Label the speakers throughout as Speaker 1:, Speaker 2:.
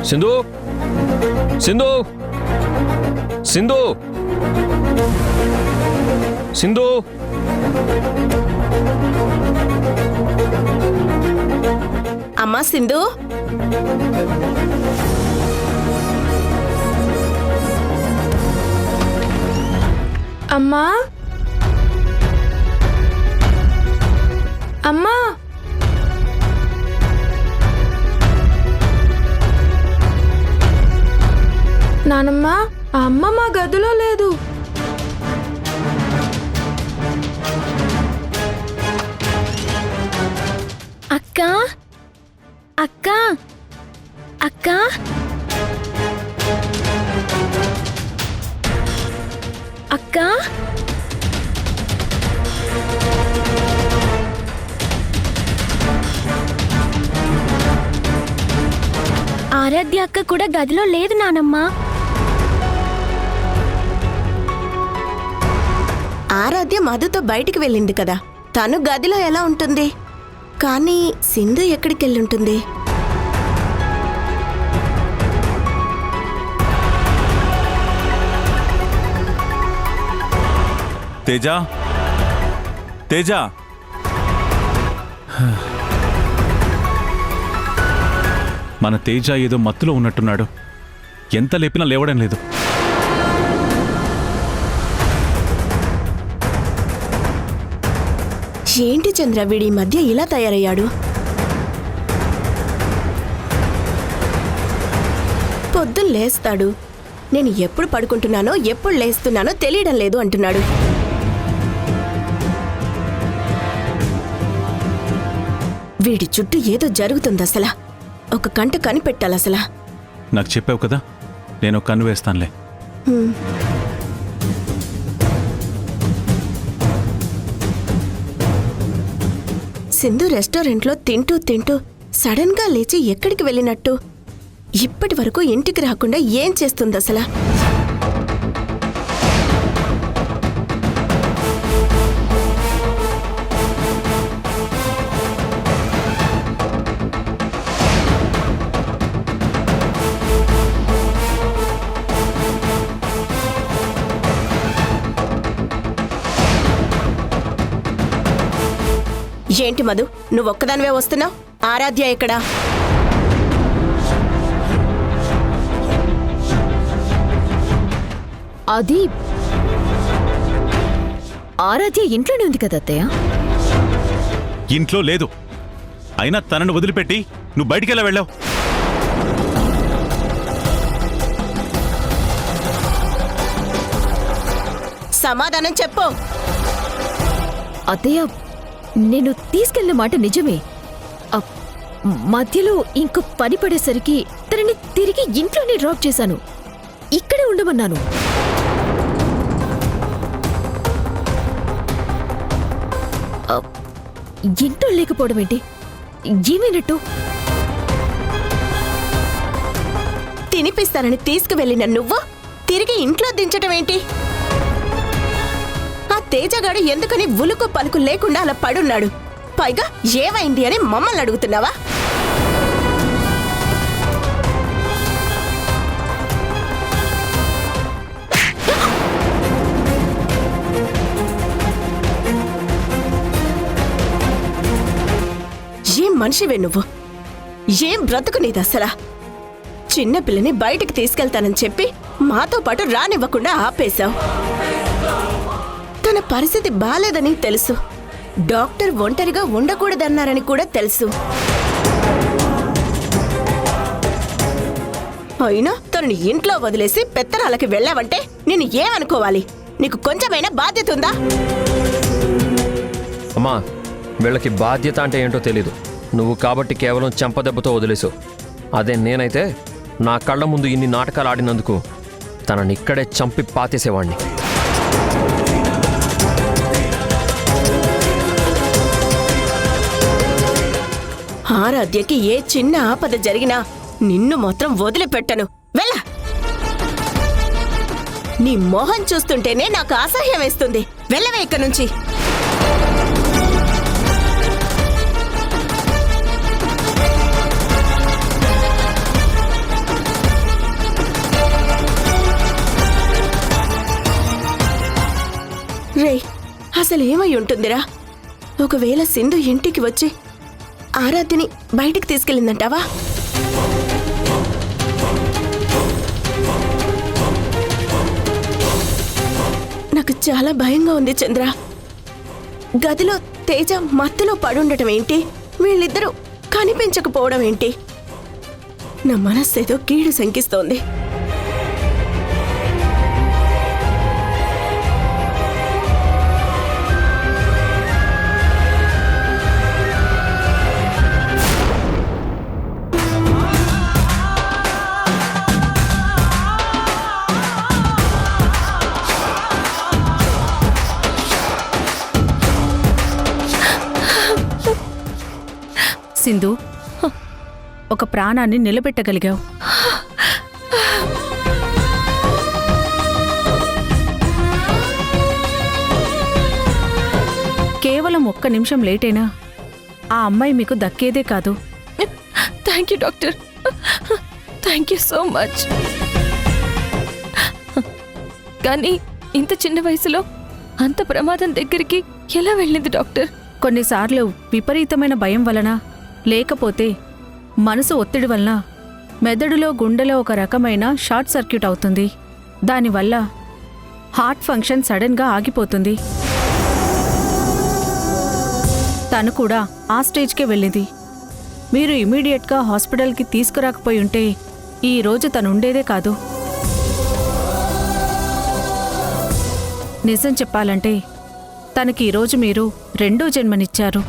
Speaker 1: సింధు సింధు సింధు సింధు
Speaker 2: అమ్మా సింధు,
Speaker 3: అమ్మా అమ్మా నానమ్మ, ఆ అమ్మ మా గదిలో లేదు.
Speaker 4: అక్క అక్క అక్క అక్క ఆరాధ్య అక్క కూడా గదిలో లేదు నానమ్మ.
Speaker 2: ఆరాధ్య మధుతో బయటికి వెళ్ళింది కదా, తను గదిలో ఎలా ఉంటుంది? కానీ సింధు ఎక్కడికి వెళ్ళుంటుంది?
Speaker 5: తేజ, తేజ, మన తేజ ఏదో మత్తులో ఉన్నట్టున్నాడు. ఎంత లేపినా లేవడం లేదు.
Speaker 2: ఏంటి చంద్ర, వీడి మధ్య ఇలా తయారయ్యాడు? పొద్దున్న లేస్తాడు, నేను ఎప్పుడు పడుకుంటున్నానో ఎప్పుడు లేస్తున్నానో తెలియడం లేదు అంటున్నాడు. వీడి చుట్టూ ఏదో జరుగుతుంది అసలా. ఒక కంట కనిపెట్టాలి అసలా.
Speaker 5: నాకు చెప్పావు కదా, నేను ఒక కన్ను వేస్తానులే.
Speaker 2: సింధు రెస్టారెంట్లో తింటూ తింటూ సడన్ గా లేచి ఎక్కడికి వెళ్ళినట్టు? ఇప్పటి వరకు ఇంటికి రాకుండా ఏం చేస్తుంది అసలా? ఏంటి మధు, నువ్వొక్కదానివే వస్తున్నావు? ఆరాధ్య ఎక్కడా?
Speaker 4: అది ఆరాధ్య ఇంట్లోనే ఉంది కదా అత్తయ్య.
Speaker 5: ఇంట్లో లేదు. అయినా తనను వదిలిపెట్టి నువ్వు బయటికెలా వెళ్ళావు?
Speaker 2: సమాధానం చెప్పు.
Speaker 4: అత్తయ్య, నేను తీసుకెళ్లిన మాట నిజమే. మధ్యలో ఇంకో పని పడేసరికి తనని తిరిగి ఇంట్లోనే డ్రాప్ చేశాను. ఇక్కడే ఉండమన్నాను. ఇంట్లో లేకపోవడం ఏంటి? ఏమైనట్టు?
Speaker 2: తినిపిస్తానని తీసుకువెళ్ళిన నువ్వు తిరిగి ఇంట్లో దించటం ఏంటి? ఆ తేజగాడు ఎందుకని ఉలుకు పలుకు లేకుండా అలా పడున్నాడు? పైగా ఏమైంది అని మమ్మల్ని అడుగుతున్నావా? ఏం మనిషివే నువ్వు? ఏం బ్రతుకు నీది అసలా? చిన్నపిల్లని బయటికి తీసుకెళ్తానని చెప్పి మాతో పాటు రానివ్వకుండా ఆపేశావు. తన పరిస్థితి బాలేదని తెలుసు. డాక్టర్ ఒంటరిగా ఉండకూడదన్నారని కూడా తెలుసు. అయినా తనని ఇంట్లో వదిలేసి పెత్తనాలకి వెళ్ళావంటే నేను ఏమనుకోవాలి? నీకు కొంచెమైనా బాధ్యత ఉందా?
Speaker 1: అమ్మా, వీళ్ళకి బాధ్యత అంటే ఏంటో తెలీదు. నువ్వు కాబట్టి కేవలం చెంపదెబ్బతో వదిలేసావు. అదే నేనైతే నా కళ్ళ ముందు ఇన్ని నాటకాలు ఆడినందుకు తనని ఇక్కడే చంపి పాతేసేవాణ్ణి.
Speaker 2: ఆరాధ్యకి ఏ చిన్న ఆపద జరిగినా నిన్ను మాత్రం వదిలిపెట్టను. వెళ్ళ. నీ మొహం చూస్తుంటేనే నాకు అసహ్యం వేస్తుంది. వెళ్ళవే ఇక్కడి నుంచి. అసలు ఏమై ఉంటుందిరా? ఒకవేళ సింధు ఇంటికి వచ్చి ఆరాధ్యని బయటికి తీసుకెళ్ళిందంటావా? నాకు చాలా భయంగా ఉంది చంద్ర. గదిలో తేజ మత్తులో పడుండటం ఏంటి? వీళ్ళిద్దరూ కనిపించకపోవడం ఏంటి? నా మనస్సేదో కీడు శంకిస్తోంది.
Speaker 6: సింధు, ఒక ప్రాణాన్ని నిలబెట్టగలిగావు. కేవలం ఒక్క నిమిషం లేటైనా ఆ అమ్మాయి మీకు దక్కేదే కాదు.
Speaker 4: Thank you doctor, thank you so much. కానీ ఇంత చిన్న వయసులో అంత ప్రమాదం దగ్గరికి ఎలా వెళ్ళింది డాక్టర్?
Speaker 6: కొన్నిసార్లు విపరీతమైన భయం వలన, లేకపోతే మనసు ఒత్తిడి వలన మెదడులో గుండెలో ఒక రకమైన షార్ట్ సర్క్యూట్ అవుతుంది. దానివల్ల హార్ట్ ఫంక్షన్ సడన్గా ఆగిపోతుంది. తను కూడా ఆ స్టేజ్కే వెళ్ళింది. మీరు ఇమీడియట్గా హాస్పిటల్కి తీసుకురాకపోయి ఉంటే ఈ రోజు తను ఉండేదే కాదు. నిజం చెప్పాలంటే తనకి ఈరోజు మీరు రెండో జన్మనిచ్చారు.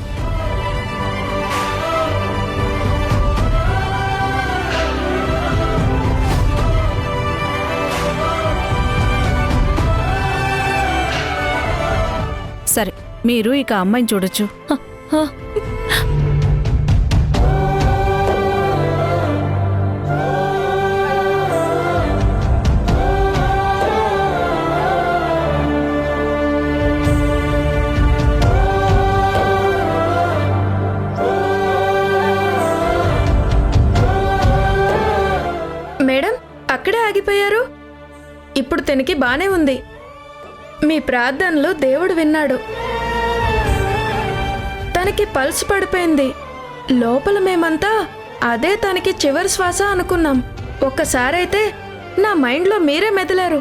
Speaker 6: సరే, మీరు ఇక అమ్మాయిని చూడొచ్చు.
Speaker 3: మేడం, అక్కడే ఆగిపోయారు? ఇప్పుడు తనకి బానే ఉంది. మీ ప్రార్థనలు దేవుడు విన్నాడు. తనకి పల్స్ పడిపోయింది. లోపల మేమంతా అదే తనకి చివరి శ్వాస అనుకున్నాం. ఒక్కసారైతే నా మైండ్లో మీరే మెదిలారు.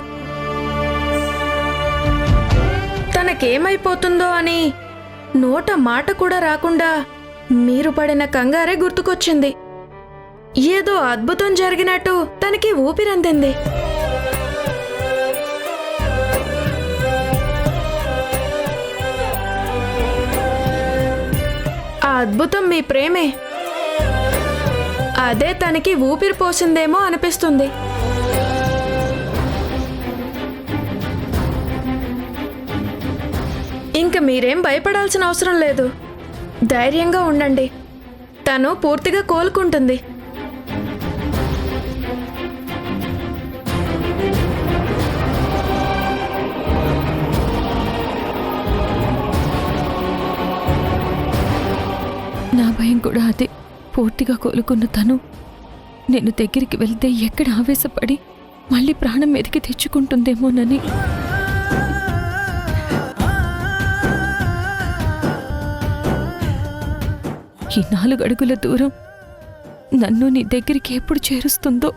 Speaker 3: తనకేమైపోతుందో అని నోట మాట కూడా రాకుండా మీరు పడిన కంగారే గుర్తుకొచ్చింది. ఏదో అద్భుతం జరిగినట్టు తనకి ఊపిరందింది. ఆ అద్భుతం మీ ప్రేమే. అదే తనకి ఊపిరి పోసిందేమో అనిపిస్తుంది. ఇంక మీరేం భయపడాల్సిన అవసరం లేదు. ధైర్యంగా ఉండండి. తను పూర్తిగా కోలుకుంటుంది.
Speaker 4: నా భయం కూడా అదే. పూర్తిగా కోలుకున్న తను నేను దగ్గరికి వెళ్తే ఎక్కడ ఆవేశపడి మళ్ళీ ప్రాణం మీదకి తెచ్చుకుంటుందేమోనని. ఈ 4 అడుగుల దూరం నన్ను నీ దగ్గరికి ఎప్పుడు చేరుస్తుందో.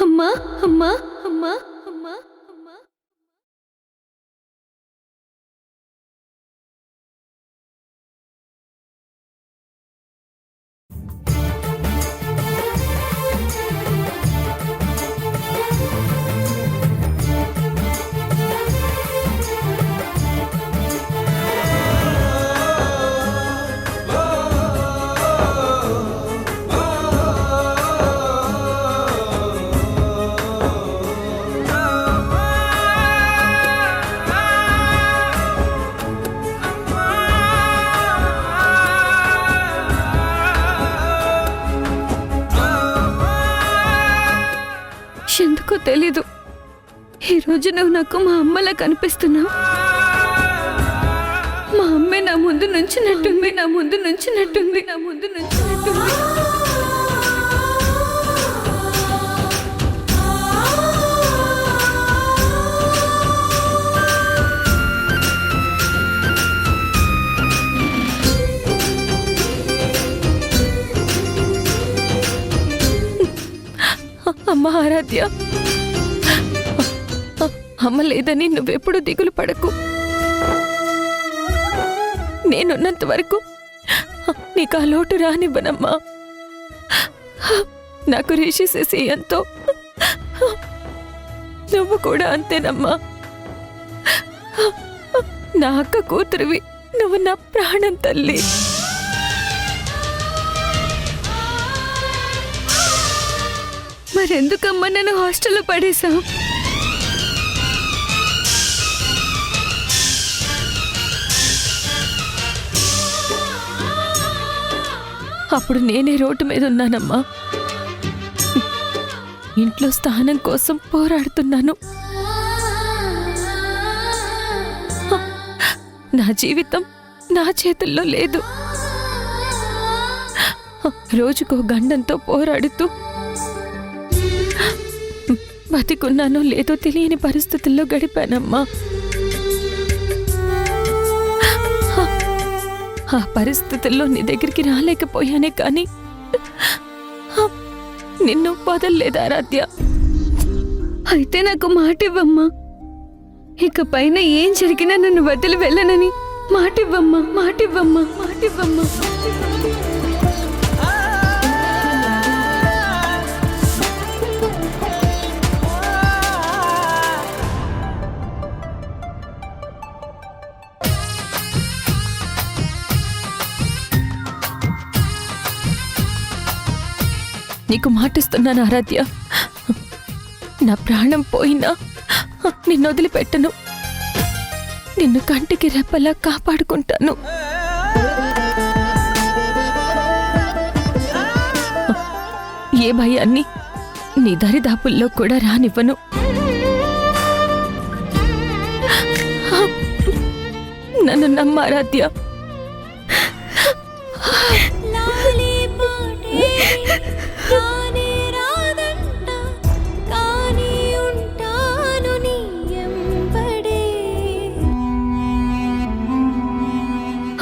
Speaker 4: అమ్మా అమ్మా అమ్మా అమ్మా అమ్మా. ఎందుకో తెలీదు, ఈ ఈరోజు నువ్వు నాకు మా అమ్మలా కనిపిస్తున్నావు. మా అమ్మే నా ముందు నుంచినట్టుంది. అమ్మ ఆరాధ్య, అమ్మ లేదని నువ్వెప్పుడు దిగులు పడకు. నేనున్నంత వరకు నీకు ఆ లోటు రానివ్వనమ్మా. నాకు రిషి చేసి ఎంతో, నువ్వు కూడా అంతేనమ్మా. నా అక్క కూతురివి, నువ్వు నా ప్రాణం తల్లి. మరెందుకమ్మా నన్ను హాస్టల్లో పడేశావు? అప్పుడు నేనే రోడ్డు మీద ఉన్నానమ్మా. ఇంట్లో స్థానం కోసం పోరాడుతున్నాను. నా జీవితం నా చేతుల్లో లేదు. రోజుకో గండంతో పోరాడుతూ బతికున్నానో లేదో తెలియని పరిస్థితుల్లో గడిపానమ్మా. ఆ పరిస్థితుల్లో నీ దగ్గరికి రాలేకపోయానే కానీ నిన్ను వదల్లేదు ఆరాధ్య. అయితే నాకు మాట ఇవ్వమ్మా. ఇక పైన ఏం జరిగినా నన్ను వదిలి వెళ్ళనని మాటివ్వమ్మా. నీకు మాటిస్తున్నాను ఆరాధ్య, నా ప్రాణం పోయినా నిన్ను వదిలిపెట్టను. నిన్ను కంటికి రెప్పలా కాపాడుకుంటాను. ఏ భయాన్ని నీ దరిదాపుల్లో కూడా రానివ్వను. నన్ను నమ్మ ఆరాధ్య.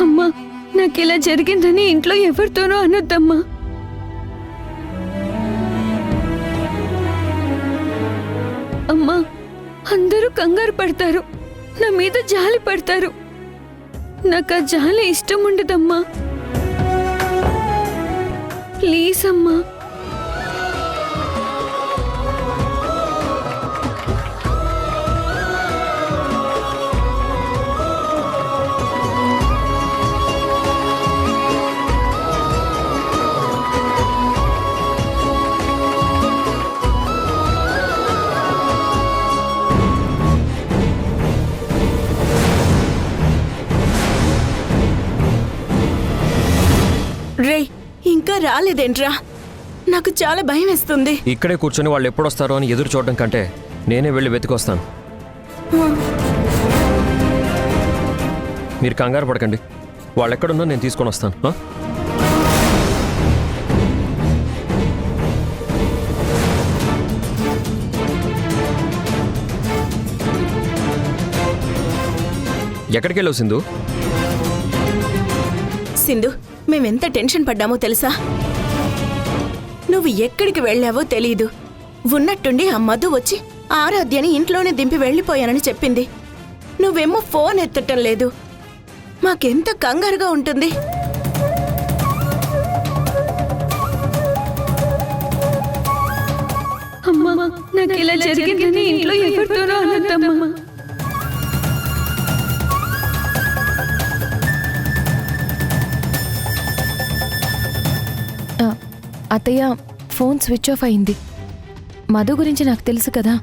Speaker 4: అమ్మా, నాకిలా జరిగిందని ఇంట్లో ఎవరితోనూ అనొద్దమ్మా. అమ్మా, అందరూ కంగారు పడతారు, నా మీద జాలి పడతారు. నాకు ఆ జాలి ఇష్టం ఉండదమ్మా. ప్లీజ్ అమ్మా.
Speaker 2: రే, ఇంకా రాలేదేంట్రా? నాకు చాలా భయం వేస్తుంది.
Speaker 1: ఇక్కడే కూర్చొని వాళ్ళు ఎప్పుడొస్తారో అని ఎదురు చూడడం కంటే నేనే వెళ్ళి వెతికొస్తాను. మీరు కంగారు పడకండి, వాళ్ళు ఎక్కడున్నా నేను తీసుకొని వస్తాను. ఎక్కడికి వెళ్ళావు సింధు?
Speaker 2: సింధు, మేమెంత టెన్షన్ పడ్డామో తెలుసా? నువ్వు ఎక్కడికి వెళ్ళావో తెలీదు. ఉన్నట్టుండి ఆ మధు వచ్చి ఆరాధ్యని ఇంట్లోనే దింపి వెళ్ళిపోయానని చెప్పింది. నువ్వేమో ఫోన్ ఎత్తటం లేదు. మాకెంత కంగారుగా ఉంటుంది.
Speaker 4: అమ్మా, నాకు ఇలా జరిగిందని ఇంట్లో ఎవరితోనూ అనొద్దమ్మా. అత్తయ్య, ఫోన్ స్విచ్ ఆఫ్ అయింది. మధు గురించి నాకు తెలుసు కదా,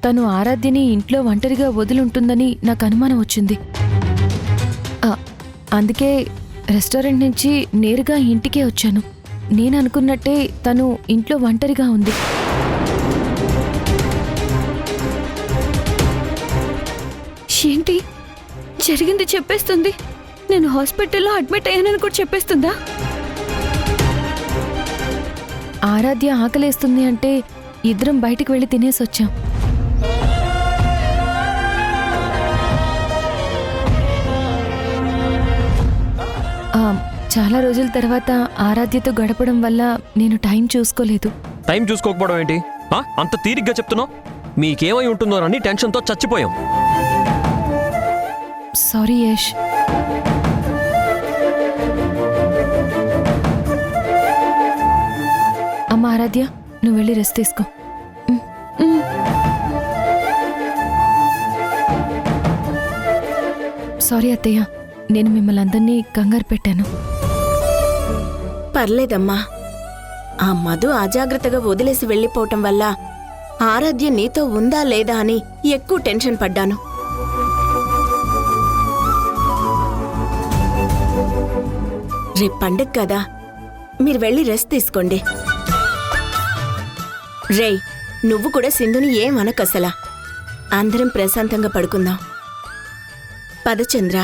Speaker 4: తను ఆరాధ్యని ఇంట్లో ఒంటరిగా వదిలుంటుందని నాకు అనుమానం వచ్చింది. అందుకే రెస్టారెంట్ నుంచి నేరుగా ఇంటికే వచ్చాను. నేను అనుకున్నట్టే తను ఇంట్లో ఒంటరిగా ఉంది.
Speaker 7: ఏంటి జరిగింది చెప్పేస్తుంది? నేను హాస్పిటల్లో అడ్మిట్ అయ్యానని కూడా చెప్పేస్తుందా?
Speaker 4: ఆరాధ్య ఆకలేస్తుంది అంటే ఇద్దరం బయటికి వెళ్ళి తినేసొచ్చాం. చాలా రోజుల తర్వాత ఆరాధ్యతో గడపడం వల్ల నేను టైం చూసుకోలేదు.
Speaker 1: టైం చూసుకోకపోవడం ఏంటి? అంత తీరిగ్గా చెప్తున్నావు? మీకేమై ఉంటుందోనని టెన్షన్తో చచ్చిపోయాం.
Speaker 4: సారీ యష్. అమ్మ ఆరాధ్య, నువ్వు వెళ్ళి రెస్ట్ తీసుకో. సారీ అత్తయ్య, నేను మిమ్మల్ని అందరినీ కంగారు పెట్టాను.
Speaker 2: పర్లేదమ్మా. ఆ మధు అజాగ్రత్తగా వదిలేసి వెళ్ళిపోవటం వల్ల ఆరాధ్య నీతో ఉందా లేదా అని ఎక్కువ టెన్షన్ పడ్డాను. రేపు పండుగ కదా, మీరు వెళ్ళి రెస్ట్ తీసుకోండి. రేయ్, నువ్వు కూడా సింధుని ఏం అనకసలా. అందరం ప్రశాంతంగా పడుకుందాం. పద చంద్ర.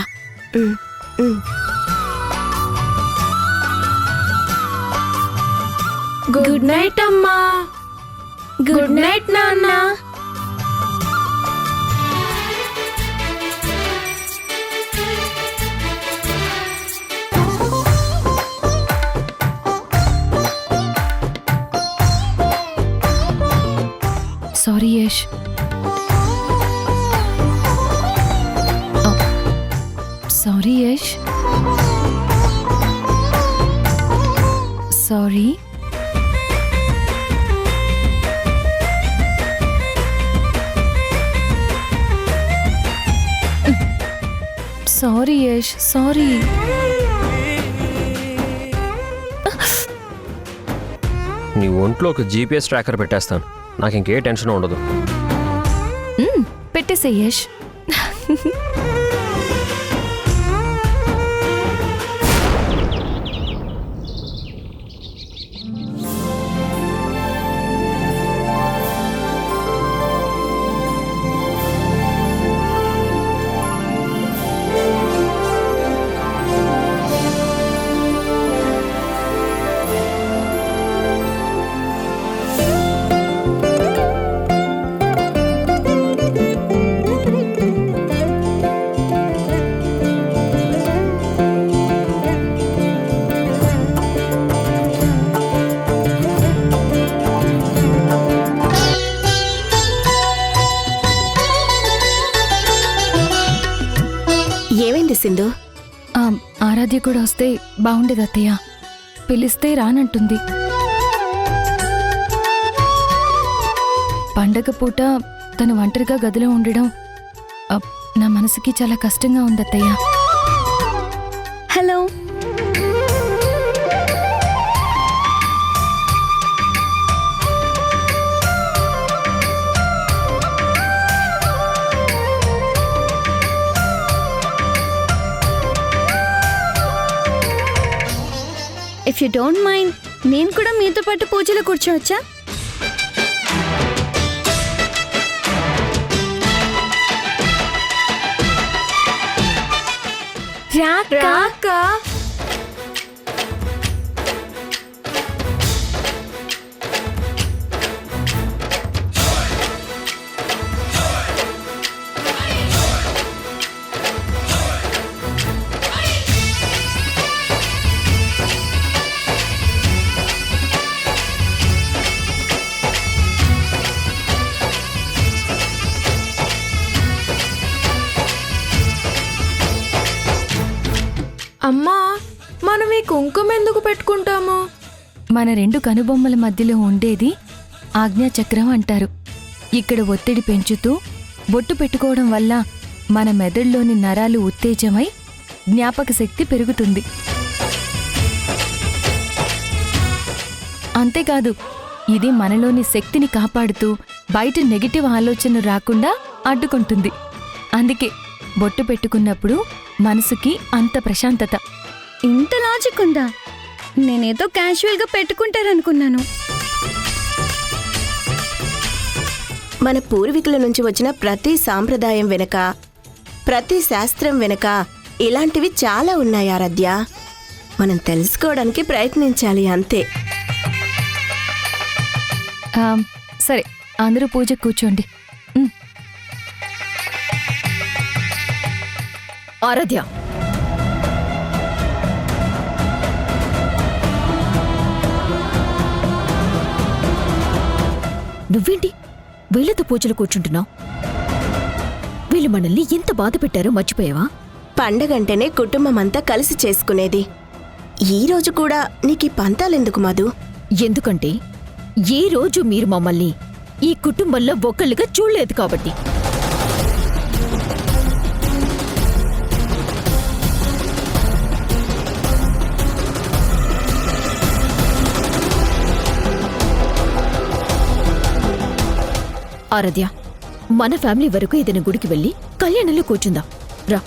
Speaker 3: గుడ్ నైట్ అమ్మా. గుడ్ నైట్ నాన్న.
Speaker 4: Sorry Yash. Sorry Yash. Sorry. Sorry Yash, sorry.
Speaker 1: నీ ఒంట్లో ఒక జీపీఎస్ ట్రాకర్ పెట్టేస్తాను. నాకు ఇంకే టెన్షన్ ఉండదు.
Speaker 4: పెట్టేసే యష్.
Speaker 2: ఏమైంది సింధు?
Speaker 4: ఆరాధ్య కూడా వస్తే బాగుండేది అత్తయ్య. పిలిస్తే రానంటుంది. పండగ పూట తను ఒంటరిగా గదిలో ఉండడం నా మనసుకి చాలా కష్టంగా ఉంది అత్తయ్య.
Speaker 7: Hello. If you don't mind, నేను కూడా మీతో పాటు పూజలో కూర్చోవచ్చా?
Speaker 3: రాకా. అమ్మా, మనం ఈ కుంకుమ ఎందుకు పెట్టుకుంటాము?
Speaker 4: మన రెండు కనుబొమ్మల మధ్యలో ఉండేది ఆజ్ఞాచక్రం అంటారు. ఇక్కడ ఒత్తిడి పెంచుతూ బొట్టు పెట్టుకోవడం వల్ల మన మెదడులోని నరాలు ఉత్తేజమై జ్ఞాపక శక్తి పెరుగుతుంది. అంతేకాదు, ఇది మనలోని శక్తిని కాపాడుతూ బయట నెగిటివ్ ఆలోచనలు రాకుండా అడ్డుకుంటుంది. అందుకే బొట్టు పెట్టుకున్నప్పుడు మనసుకి అంత ప్రశాంతత.
Speaker 7: ఇంత లాజిక్ ఉందా? నేనేదో క్యాజువల్గా పెట్టుకుంటారనుకున్నాను.
Speaker 2: మన పూర్వీకుల నుంచి వచ్చిన ప్రతి సాంప్రదాయం వెనుక ప్రతి శాస్త్రం వెనుక ఇలాంటివి చాలా ఉన్నాయి ఆరాధ్య. మనం తెలుసుకోవడానికి ప్రయత్నించాలి అంతే.
Speaker 4: సరే, అందరూ పూజ కూర్చోండి.
Speaker 7: ఆరాధ్య, నువ్వేంటి వీళ్ళతో పూజలు కూర్చుంటున్నావు? వీళ్ళు మనల్ని ఎంత బాధ పెట్టారో మర్చిపోయావా?
Speaker 2: పండగంటేనే కుటుంబం అంతా కలిసి చేసుకునేది. ఈ రోజు కూడా నీకీ పంతాలెందుకు మధు?
Speaker 7: ఎందుకంటే ఏ రోజు మీరు మమ్మల్ని ఈ కుటుంబంలో ఒక్కళ్ళుగా చూడలేదు కాబట్టి. ఆరాధ్య, మన ఫ్యామిలీ వరకు ఏదైనా గుడికి వెళ్ళి కళ్యాణంలో కూర్చుందాం రా.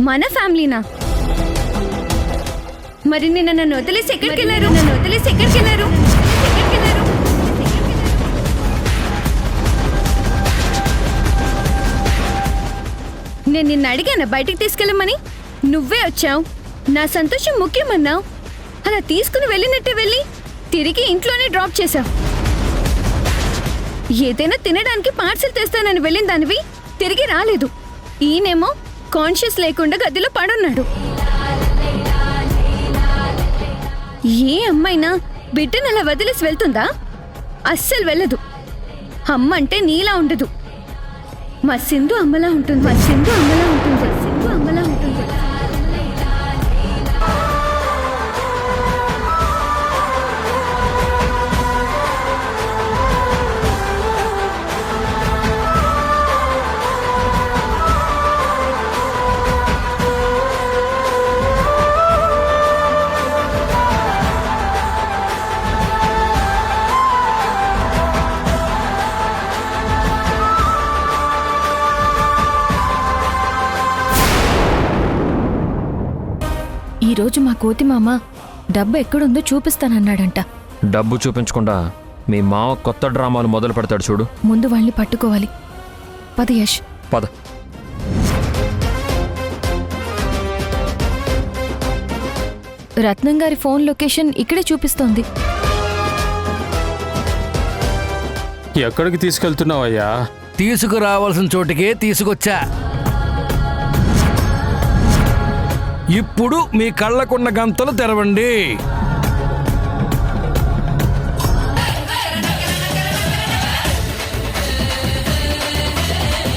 Speaker 8: మన ఫ్యామిలీనా? మరి నిన్న నన్ను వదిలేసి ఎక్కడికి వెళ్ళారు? నేను నిన్ను అడిగాను బయటికి తీసుకెళ్ళమని, నువ్వే వచ్చావు. నా సంతోషం ముఖ్యమన్నావు. అలా తీసుకుని వెళ్ళినట్టే వెళ్ళి తిరిగి ఇంట్లోనే డ్రాప్ చేశావు. ఏదైనా తినడానికి పార్సిల్ తెస్తానని వెళ్ళిన దానివి తిరిగి రాలేదు. ఈయనేమో కాన్షియస్ లేకుండా గదిలో పడున్నాడు. ఏ అమ్మైనా బిడ్డను అలా వదిలేసి వెళ్తుందా? అస్సలు వెళ్ళదు. అమ్మ అంటే నీలా ఉండదు. మా సింధు అమ్మలా ఉంటుంది.
Speaker 4: ఈరోజు మా కోతి మామ డబ్బు ఎక్కడుందో చూపిస్తానన్నాడంట.
Speaker 1: డబ్బు చూపించకుండా మీ మావ కొత్త డ్రామాలు మొదలు పెడతాడు చూడు.
Speaker 4: ముందు వాళ్ళని పట్టుకోవాలి. పద యష్.
Speaker 1: పద.
Speaker 4: రత్నం గారి ఫోన్ లొకేషన్ ఇక్కడే చూపిస్తోంది.
Speaker 9: ఎక్కడికి తీసుకెళ్తున్నావయ్యా?
Speaker 10: తీసుకురావాల్సిన చోటికే తీసుకొచ్చా. ఇప్పుడు మీ కళ్ళకున్న గంతలు తెరవండి.